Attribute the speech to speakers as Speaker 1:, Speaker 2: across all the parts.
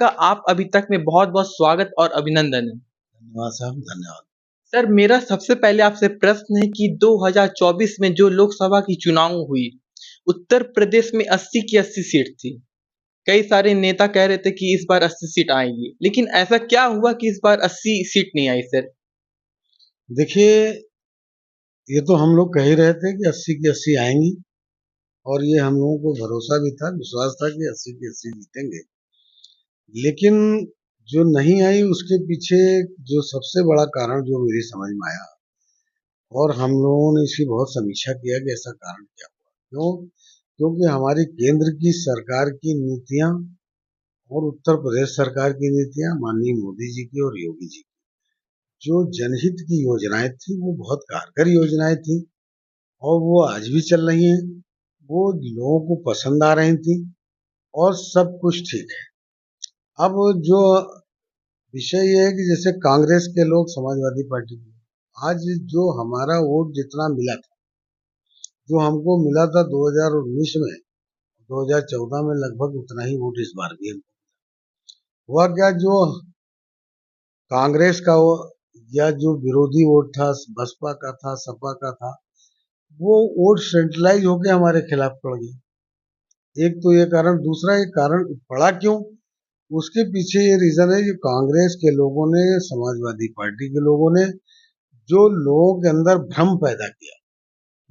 Speaker 1: आपका आप अभी तक में बहुत-बहुत स्वागत और अभिनंदन है।
Speaker 2: धन्यवाद साहब, धन्यवाद।
Speaker 1: सर, मेरा सबसे पहले आपसे प्रश्न है कि 2024 में जो लोकसभा की चुनाव हुई, उत्तर प्रदेश में 80 की 80 सीट थी। कई सारे नेता कह रहे थे कि इस बार 80 सीट आएँगी, लेकिन ऐसा क्या हुआ कि इस बार 80 सीट नहीं आई सर?
Speaker 2: देखिए, ये तो हम लोग कह ही रहे थे कि 80 की 80 आएंगी और ये हम लोगों को भरोसा भी था, विश्वास था कि 80 की 80 जीतेंगे। लेकिन जो नहीं आई उसके पीछे जो सबसे बड़ा कारण जो मेरी समझ में आया और हम लोगों ने इसकी बहुत समीक्षा किया कि ऐसा कारण क्या हुआ। क्यों? क्योंकि हमारी केंद्र की सरकार की नीतियां और उत्तर प्रदेश सरकार की नीतियां, माननीय मोदी जी की और योगी जी की जो जनहित की योजनाएं थी वो बहुत कारगर योजनाएं थी और वो आज भी चल रही हैं। वो लोगों को पसंद आ रही थी और सब कुछ ठीक है। अब जो विषय ये है कि जैसे कांग्रेस के लोग, समाजवादी पार्टी के, आज जो हमारा वोट जितना मिला था, जो हमको मिला था 2019 में, 2014 में लगभग उतना ही वोट इस बार भी हुआ। क्या जो कांग्रेस का वो या जो विरोधी वोट था, बसपा का था, सपा का था, वो वोट सेंट्रलाइज होके हमारे खिलाफ पड़ गया। एक तो ये कारण, दूसरा ये कारण पड़ा क्यों, उसके पीछे ये रीजन है कि कांग्रेस के लोगों ने, समाजवादी पार्टी के लोगों ने जो लोगों के अंदर भ्रम पैदा किया,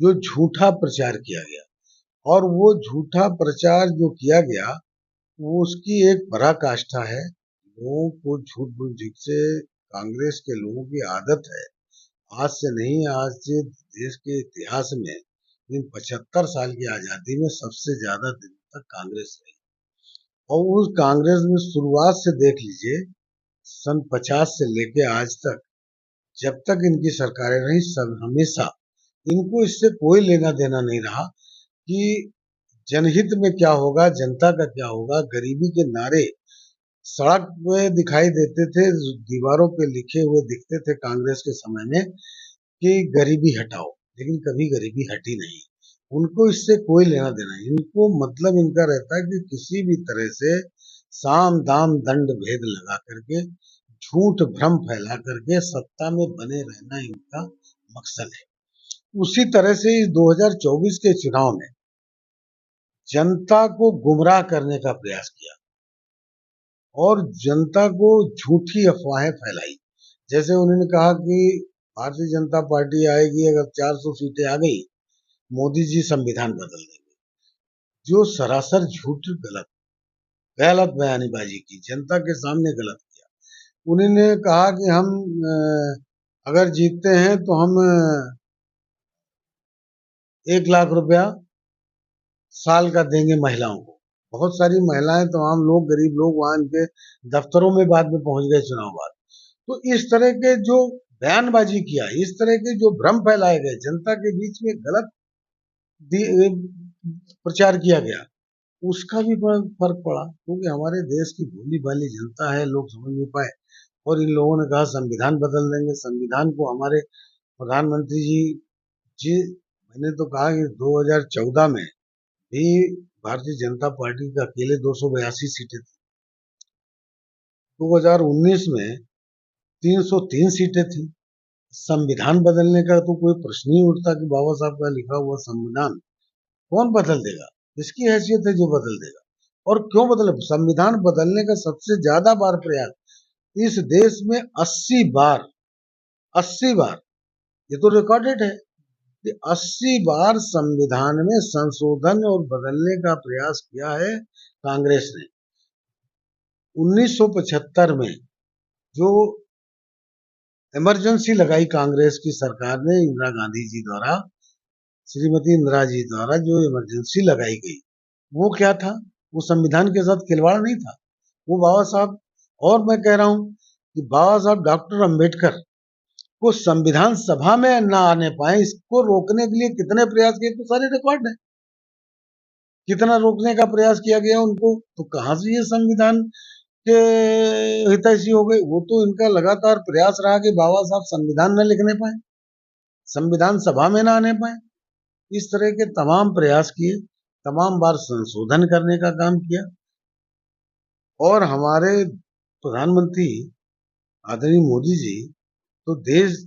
Speaker 2: जो झूठा प्रचार किया गया, और वो झूठा प्रचार जो किया गया वो उसकी एक पराकाष्ठा है। लोगों को झूठ बोल, जिससे कांग्रेस के लोगों की आदत है, आज से नहीं, आज से देश के इतिहास में इन 75 साल की आजादी में सबसे ज्यादा दिन तक कांग्रेस रही। और उस कांग्रेस में शुरुआत से देख लीजिए, सन 50 से लेके आज तक, जब तक इनकी सरकारें रही, सब हमेशा इनको इससे कोई लेना देना नहीं रहा कि जनहित में क्या होगा, जनता का क्या होगा। गरीबी के नारे सड़क पे दिखाई देते थे, दीवारों पे लिखे हुए दिखते थे कांग्रेस के समय में कि गरीबी हटाओ, लेकिन कभी गरीबी हटी नहीं। उनको इससे कोई लेना देना नहीं। इनको मतलब इनका रहता है कि किसी भी तरह से साम दाम दंड भेद लगा करके, झूठ भ्रम फैला करके सत्ता में बने रहना इनका मकसद है। उसी तरह से इस 2024 के चुनाव में जनता को गुमराह करने का प्रयास किया और जनता को झूठी अफवाहें फैलाई। जैसे उन्होंने कहा कि भारतीय जनता पार्टी आएगी, अगर 400 सीटें आ गई, मोदी जी संविधान बदल देंगे। जो सरासर झूठ, गलत गलत बयानीबाजी की, जनता के सामने गलत किया। उन्होंने कहा कि हम अगर जीतते हैं तो हम 1 लाख रुपया साल का देंगे महिलाओं को। बहुत सारी महिलाएं, तमाम लोग, गरीब लोग वहां इनके दफ्तरों में बाद में पहुंच गए चुनाव बाद। तो इस तरह के जो बयानबाजी किया, इस तरह के जो भ्रम फैलाए गए, जनता के बीच में गलत प्रचार किया गया, उसका भी बड़ा फर्क पड़ा। क्योंकि हमारे देश की भोली भाली जनता है, लोग समझ नहीं पाए और इन लोगों ने कहा संविधान बदल देंगे। संविधान को हमारे प्रधानमंत्री जी, मैंने तो कहा कि 2014 में भी भारतीय जनता पार्टी के अकेले 282 सीटें थी, 2019 में 303 सीटें थी। संविधान बदलने का तो कोई प्रश्न ही उठता कि बाबा साहब का लिखा हुआ संविधान कौन बदल देगा, किसकी हैसियत है जो बदल देगा, और क्यों बदले। संविधान बदलने का सबसे ज्यादा बार प्रयास इस देश में 80 बार, 80 बार, ये तो रिकॉर्डेड है कि 80 बार संविधान में संशोधन और बदलने का प्रयास किया है कांग्रेस ने। 1975 में जो इमरजेंसी लगाई कांग्रेस की सरकार ने, इंदिरा गांधी जी द्वारा, श्रीमती इंदिरा जी द्वारा जो इमरजेंसी लगाई गई, वो क्या था, वो संविधान के साथ खिलवाड़ नहीं था। वो बाबा साहब, और मैं कह रहा हूं कि बाबा साहब डॉक्टर अंबेडकर को संविधान सभा में ना आने पाए, इसको रोकने के लिए कितने प्रयास किए, तो सारे रिकॉर्ड है, कितना रोकने का प्रयास किया गया उनको। तो कहां से ये संविधान के हितैषी हो गए। वो तो इनका लगातार प्रयास रहा कि बाबा साहब संविधान न लिखने पाए, संविधान सभा में ना आने पाए। इस तरह के तमाम प्रयास किए, तमाम बार संशोधन करने का काम किया और हमारे प्रधानमंत्री आदरणीय मोदी जी तो देश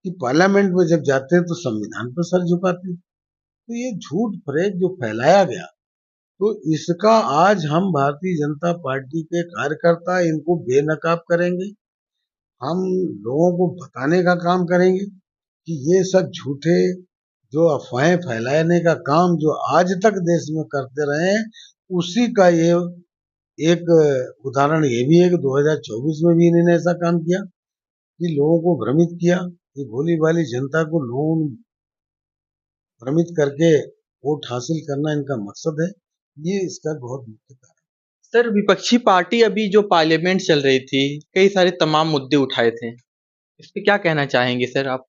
Speaker 2: की पार्लियामेंट में जब जाते हैं तो संविधान पर सर झुकाते हैं। तो ये झूठ फरेब जो फैलाया गया, तो इसका आज हम भारतीय जनता पार्टी के कार्यकर्ता इनको बेनकाब करेंगे। हम लोगों को बताने का काम करेंगे कि ये सब झूठे जो अफवाहें फैलाने का काम जो आज तक देश में करते रहे हैं, उसी का ये एक उदाहरण ये भी है कि 2024 में भी इन्होंने ऐसा काम किया कि लोगों को भ्रमित किया। ये भोली भाली जनता को लोगों भ्रमित करके वोट हासिल करना इनका मकसद है। ये इसका बहुत मुख्य कारण।
Speaker 1: सर, विपक्षी पार्टी अभी जो पार्लियामेंट चल रही थी, कई सारे तमाम मुद्दे उठाए थे। इस पे क्या कहना चाहेंगे सर आप?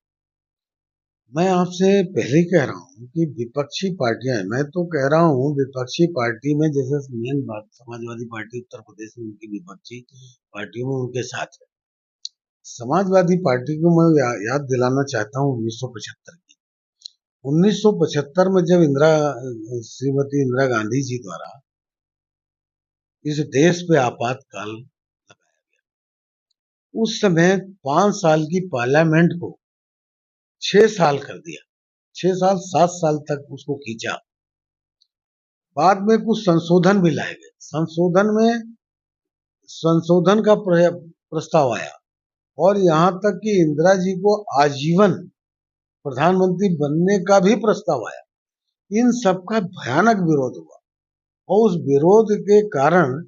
Speaker 2: मैं आपसे पहले ही कह रहा हूँ कि विपक्षी पार्टियां, मैं तो कह रहा हूँ विपक्षी पार्टी में जैसे मेन बात समाजवादी पार्टी उत्तर प्रदेश में उनकी विपक्षी पार्टियों में उनके साथ है। समाजवादी पार्टी को मैं याद दिलाना चाहता हूँ 1975 की। 1975 में जब श्रीमती इंदिरा गांधी जी द्वारा इस देश पे आपातकाल लगाया गया, उस समय 5 साल की पार्लियामेंट को 6 साल कर दिया। 6 साल 7 साल तक उसको खींचा। बाद में कुछ संशोधन भी लाए गए। संशोधन का प्रस्ताव आया और यहाँ तक कि इंदिरा जी को आजीवन प्रधानमंत्री बनने का भी प्रस्ताव आया। इन सब का भयानक विरोध हुआ और उस विरोध के कारण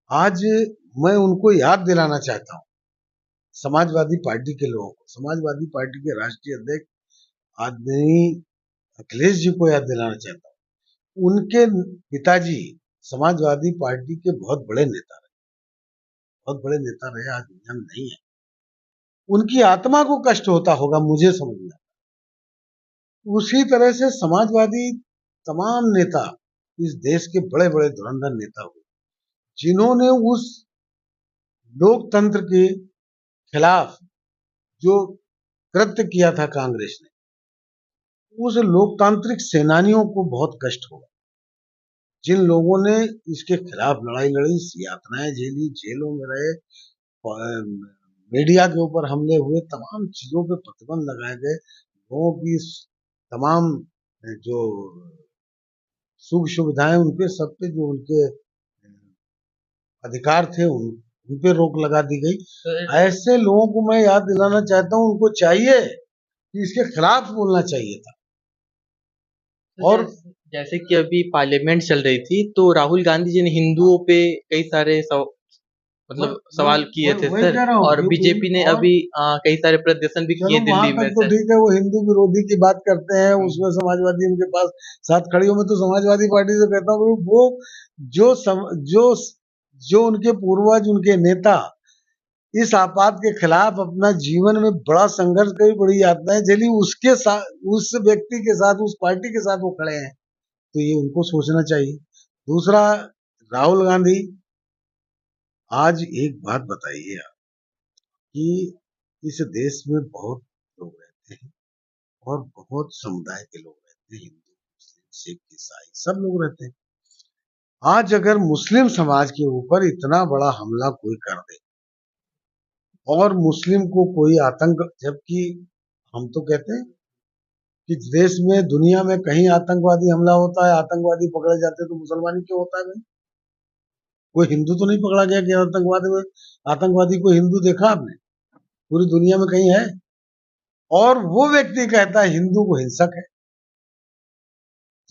Speaker 2: आज मैं उनको याद दिलाना चाहता हूँ, समाजवादी पार्टी के लोगों को, समाजवादी पार्टी के राष्ट्रीय अध्यक्ष आदरणीय अखिलेश जी को याद दिलाना चाहता हूँ। उनके पिताजी समाजवादी पार्टी के बहुत बड़े नेता रहे, आज दुनिया में नहीं है। उनकी आत्मा को कष्ट होता होगा, मुझे समझ में आता। उसी तरह से समाजवादी तमाम नेता इस देश के बड़े बड़े धुरंधर नेता हुए, जिन्होंने उस लोकतंत्र के खिलाफ जो कृत्य किया था कांग्रेस ने, उस लोकतांत्रिक सेनानियों को बहुत कष्ट हुआ। जिन लोगों ने इसके खिलाफ लड़ाई लड़ी, यातनाएं झेली, जेलों में रहे, मीडिया के ऊपर हमले हुए, तमाम चीजों पे प्रतिबंध लगाए गए, लोगों की तमाम जो सुख सुविधाएं उनपे सब पे जो उनके अधिकार थे उन पे रोक लगा दी गई। ऐसे लोगों को मैं याद दिलाना चाहता हूँ, उनको चाहिए कि इसके खिलाफ बोलना चाहिए था। और
Speaker 1: जैसे कि अभी पार्लियामेंट चल रही थी तो राहुल गांधी जी ने हिंदुओं पे कई सारे सवाल किए थे सर, और बीजेपी ने अभी कई सारे प्रदर्शन भी किए दिल्ली में
Speaker 2: तो
Speaker 1: सर।
Speaker 2: ठीक है, वो हिंदू विरोधी की बात करते हैं, उसमें समाजवादी उनके पास साथ खड़ी हो। मैं तो समाजवादी पार्टी से कहता हूँ वो जो उनके पूर्वज, उनके नेता इस आपात के खिलाफ अपना जीवन में बड़ा संघर्ष करी, बड़ी यातनाएं झेली, उसके साथ, उस व्यक्ति के साथ, उस पार्टी के साथ वो खड़े हैं, तो ये उनको सोचना चाहिए। दूसरा, राहुल गांधी, आज एक बात बताइए आप कि इस देश में बहुत लोग रहते हैं और बहुत समुदाय के लोग रहते हैं, हिंदू, मुस्लिम, सिख, ईसाई, सब लोग रहते हैं। आज अगर मुस्लिम समाज के ऊपर इतना बड़ा हमला कोई कर दे और मुस्लिम को कोई आतंक, जबकि हम तो कहते हैं कि देश में, दुनिया में कहीं आतंकवादी हमला होता है, आतंकवादी पकड़े जाते हैं, तो मुसलमान क्यों होता है भाई? कोई हिंदू तो नहीं पकड़ा गया कि आतंकवादी कोई हिंदू देखा आपने? पूरी दुनिया में कहीं है? और वो व्यक्ति कहता है हिंदू को हिंसक है।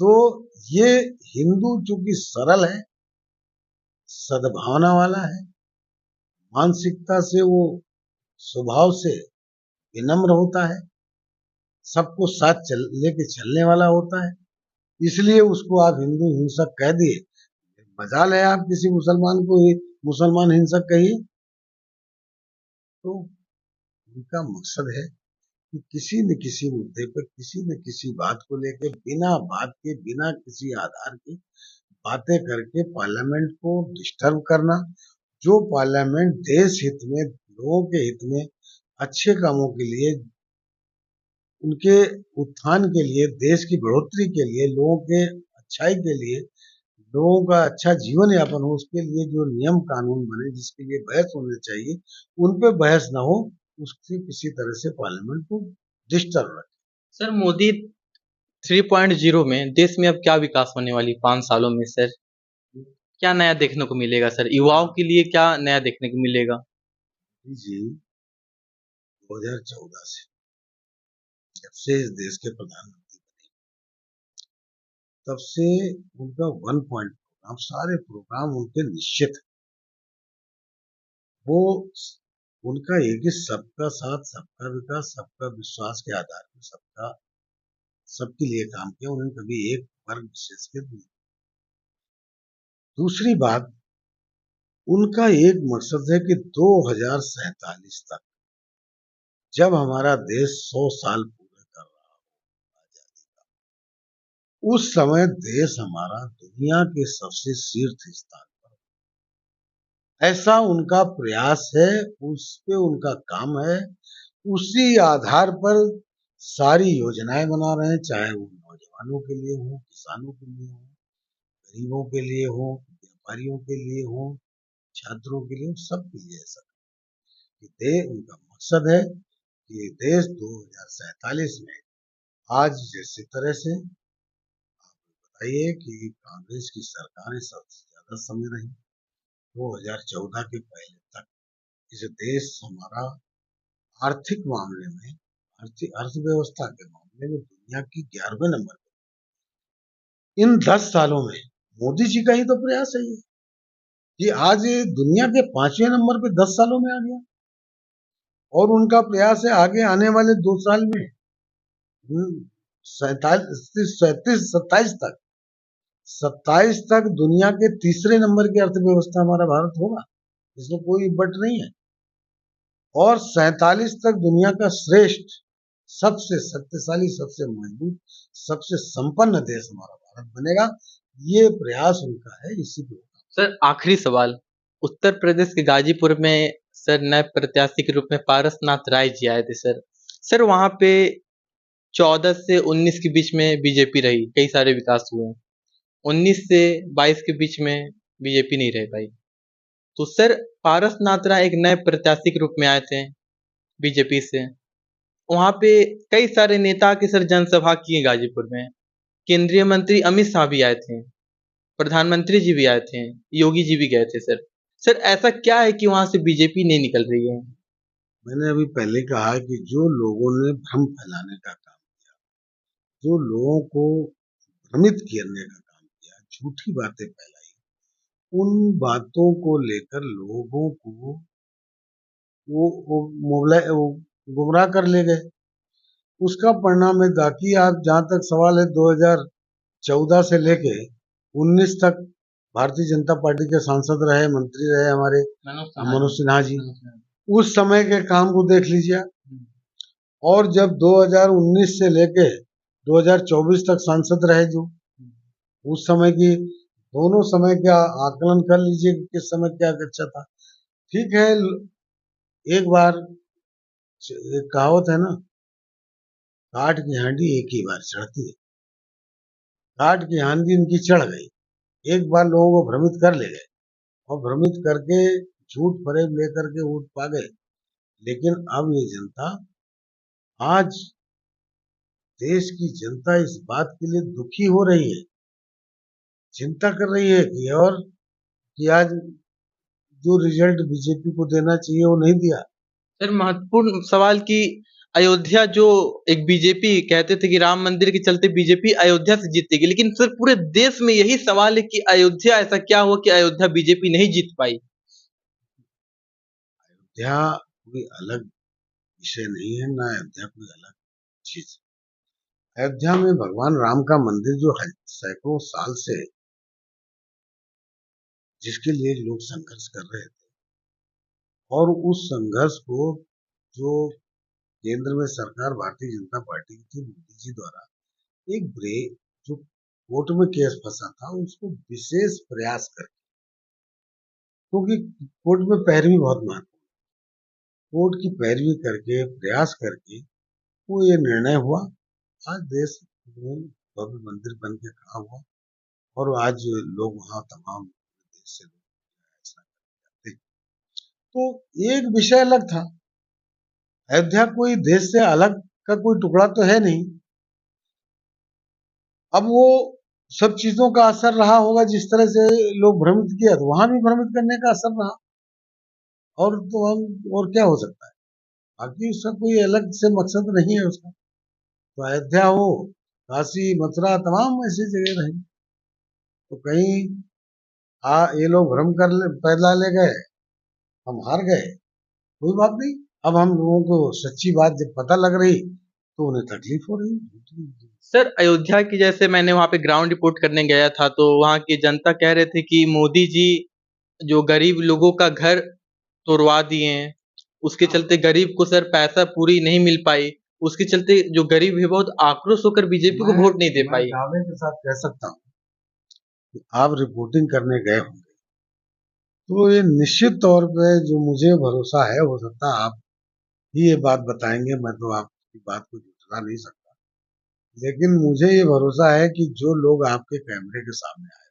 Speaker 2: तो ये हिंदू चूंकि सरल है, सद्भावना वाला है, मानसिकता से वो स्वभाव से विनम्र होता है, सबको साथ लेके चलने वाला होता है, इसलिए उसको आप हिंदू हिंसक कह दिए। मजाल है आप किसी मुसलमान को मुसलमान हिंसक कहिए। तो उनका मकसद है कि किसी न किसी मुद्दे पर, किसी न किसी बात को लेकर, बिना बात के, बिना किसी आधार के बातें करके पार्लियामेंट को डिस्टर्ब करना। जो पार्लियामेंट देश हित में, लोगों के हित में, अच्छे कामों के लिए, उनके उत्थान के लिए, देश की बढ़ोतरी के लिए, लोगों के अच्छाई के लिए, लोगों का अच्छा जीवन यापन हो, उसके लिए जो नियम कानून बने, जिसके लिए बहस होनी चाहिए, उन पे बहस ना हो, उससे किसी तरह से पार्लियामेंट को डिस्टर्ब रखे।
Speaker 1: सर मोदी 3.0 में देश में अब क्या विकास होने वाली 5 सालों में सर? क्या नया देखने को मिलेगा सर? युवाओं के लिए क्या नया देखने को मिलेगा?
Speaker 2: जी 2014 से जब से इस देश के प्रधानमंत्री बने, तब से उनका 1 पॉइंट प्रोग्राम, सारे प्रोग्राम उनके निश्चित है। वो उनका एक ही सबका साथ, सबका विकास, सबका विश्वास के आधार पर सबके लिए काम किया। उन्होंने कभी एक वर्ग विशेष के नहीं। दूसरी बात, उनका एक मकसद है कि 2047 तक, जब हमारा देश 100 साल पूरे कर रहा हो आजादी का, उस समय देश हमारा दुनिया के सबसे शीर्ष स्थान पर, ऐसा उनका प्रयास है, उस पे उनका काम है। उसी आधार पर सारी योजनाएं बना रहे हैं, चाहे वो नौजवानों के लिए हो, किसानों के लिए हो, गरीबों के लिए हो, व्यापारियों के लिए हो, छात्रों के लिए, सबके लिए ऐसा उनका मकसद है कि देश 2047 में, आज जैसे तरह से बताइए कि कांग्रेस की सरकारें सबसे ज्यादा समय रही, 2014 के पहले तक इस देश हमारा आर्थिक मामले में, आर्थिक अर्थव्यवस्था के मामले में दुनिया की 11वें नंबर पर। इन 10 सालों में मोदी जी का ही तो प्रयास है ये, कि आज दुनिया के 5वें नंबर पे 10 सालों में आ गया। और उनका प्रयास है आगे आने वाले 2 साल में 27 तक दुनिया के तीसरे नंबर की अर्थव्यवस्था हमारा भारत होगा, इसमें कोई बट नहीं है। और 47 तक दुनिया का श्रेष्ठ, सबसे शक्तिशाली, सबसे मजबूत, सबसे संपन्न देश हमारा भारत बनेगा। ये प्रयास उनका है। इसी पे
Speaker 1: सर आखिरी सवाल, उत्तर प्रदेश के गाजीपुर में सर नए प्रत्याशी के रूप में पारसनाथ राय जी आए थे सर। सर वहाँ पे 14 से 19 के बीच में बीजेपी रही, कई सारे विकास हुए। 19 से 22 के बीच में बीजेपी नहीं रह पाई। तो सर पारसनाथ राय एक नए प्रत्याशी के रूप में आए थे बीजेपी से। वहाँ पे कई सारे नेता की सर जनसभा की है गाजीपुर में। केंद्रीय मंत्री अमित शाह भी आए थे, प्रधानमंत्री जी भी आए थे, योगी जी भी गए थे सर। सर ऐसा क्या है कि वहां से बीजेपी नहीं निकल रही है?
Speaker 2: मैंने अभी पहले कहा कि जो लोगों ने भ्रम फैलाने का काम किया, जो लोगों को भ्रमित करने का काम किया, झूठी बातें फैलाई, उन बातों को लेकर लोगों को वो गुमराह कर ले गए। उसका परिणाम है। बाकी आप जहां तक सवाल है 2014 से लेके 19 तक भारतीय जनता पार्टी के सांसद रहे, मंत्री रहे हमारे मनोज सिन्हा जी। उस समय के काम को देख लीजिए। और जब 2019 से लेके 2024 तक सांसद रहे जो, उस समय की, दोनों समय का आकलन कर लीजिए कि किस समय क्या अच्छा था। ठीक है, एक बार एक कहावत है ना, काठ की हांडी एक ही बार चढ़ती है। काठ की हांडी इनकी चढ़ गई, एक बार लोगों को भ्रमित कर ले गए, और भ्रमित करके झूठ फरेब लेकर के वोट पा गए। लेकिन अब ये जनता, आज देश की जनता इस बात के लिए दुखी हो रही है, चिंता कर रही है कि और कि आज जो रिजल्ट बीजेपी को देना चाहिए वो नहीं दिया।
Speaker 1: सर महत्वपूर्ण सवाल कि अयोध्या, जो एक बीजेपी कहते थे कि राम मंदिर के चलते बीजेपी अयोध्या से जीतेगी, लेकिन सर पूरे देश में यही सवाल है कि अयोध्या ऐसा क्या हुआ कि अयोध्या बीजेपी नहीं जीत पाई?
Speaker 2: अयोध्या कोई अलग विषय नहीं है, ना अयोध्या कोई अलग चीज। अयोध्या में भगवान राम का मंदिर जो सैकड़ों साल से, जिसके लिए लोग संघर्ष कर रहे थे, और उस संघर्ष को जो केंद्र में सरकार भारतीय जनता पार्टी की थी, मोदी जी द्वारा एक ब्रेक, जो कोर्ट में केस फंसा था, उसको विशेष प्रयास करके, क्योंकि कोर्ट में पैरवी बहुत महत्व, कोर्ट की पैरवी करके, प्रयास करके वो ये निर्णय हुआ। आज देश में भव्य मंदिर बन के खड़ा हुआ, और आज लोग वहाँ तमाम देश से लोग ऐसा करते हैं। तो एक विषय अलग था, अयोध्या कोई देश से अलग का कोई टुकड़ा तो है नहीं। अब वो सब चीजों का असर रहा होगा, जिस तरह से लोग भ्रमित किया तो वहां भी भ्रमित करने का असर रहा। और तो हम और क्या हो सकता है, बाकी उसका कोई अलग से मकसद नहीं है उसका। तो अयोध्या हो, काशी, मथुरा, तमाम ऐसी जगह रही। तो कहीं ये लोग भ्रम पैदा ले गए, हम हार गए, कोई बात नहीं। अब हम लोगों को सच्ची बात जब पता लग रही तो उन्हें तकलीफ हो रही।
Speaker 1: सर, अयोध्या की जैसे मैंने वहाँ पे ग्राउंड रिपोर्ट करने गया था, तो वहाँ की जनता कह रहे थे कि मोदी जी जो गरीब लोगों का घर तोड़वा दिए हैं, उसके चलते गरीब को सर पैसा पूरी नहीं मिल पाई, उसके चलते जो गरीब है बहुत आक्रोश होकर बीजेपी को वोट नहीं दे
Speaker 2: मैं
Speaker 1: पाई।
Speaker 2: दावे के साथ कह सकता हूँ कि आप रिपोर्टिंग करने गए होंगे, तो ये निश्चित तौर पे जो मुझे भरोसा है, हो सकता है आप ही ये बात बताएंगे, मैं तो आपकी बात को झुठला नहीं सकता, लेकिन मुझे ये भरोसा है कि जो लोग आपके कैमरे के सामने आए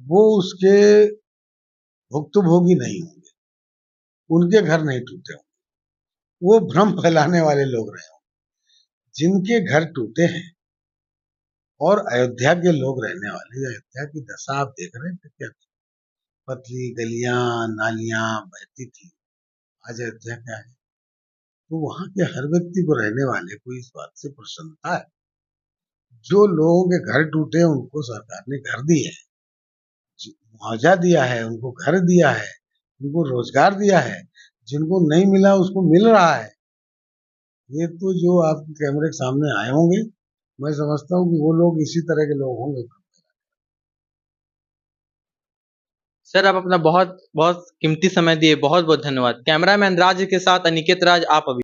Speaker 2: वो उसके भुक्तभोगी नहीं होंगे, उनके घर नहीं टूटे होंगे, वो भ्रम फैलाने वाले लोग रहे होंगे। जिनके घर टूटे हैं और अयोध्या के लोग रहने वाले, अयोध्या की दशा आप देख रहे थे क्या, पतली गलियां नालियां बहती थी, आज अयोध्या क्या है। तो वहां के हर व्यक्ति को, रहने वाले को इस बात से प्रसन्नता है। जो लोगों के घर टूटे उनको सरकार ने घर दिए है, मुआवजा दिया है, उनको घर दिया है, उनको रोजगार दिया है, जिनको नहीं मिला उसको मिल रहा है। ये तो जो आपके कैमरे के सामने आए होंगे, मैं समझता हूँ कि वो लोग इसी तरह के लोग होंगे।
Speaker 1: सर, आप अपना बहुत बहुत कीमती समय दिए, बहुत बहुत धन्यवाद। कैमरामैन राज के साथ अनिकेत राज, आप अभी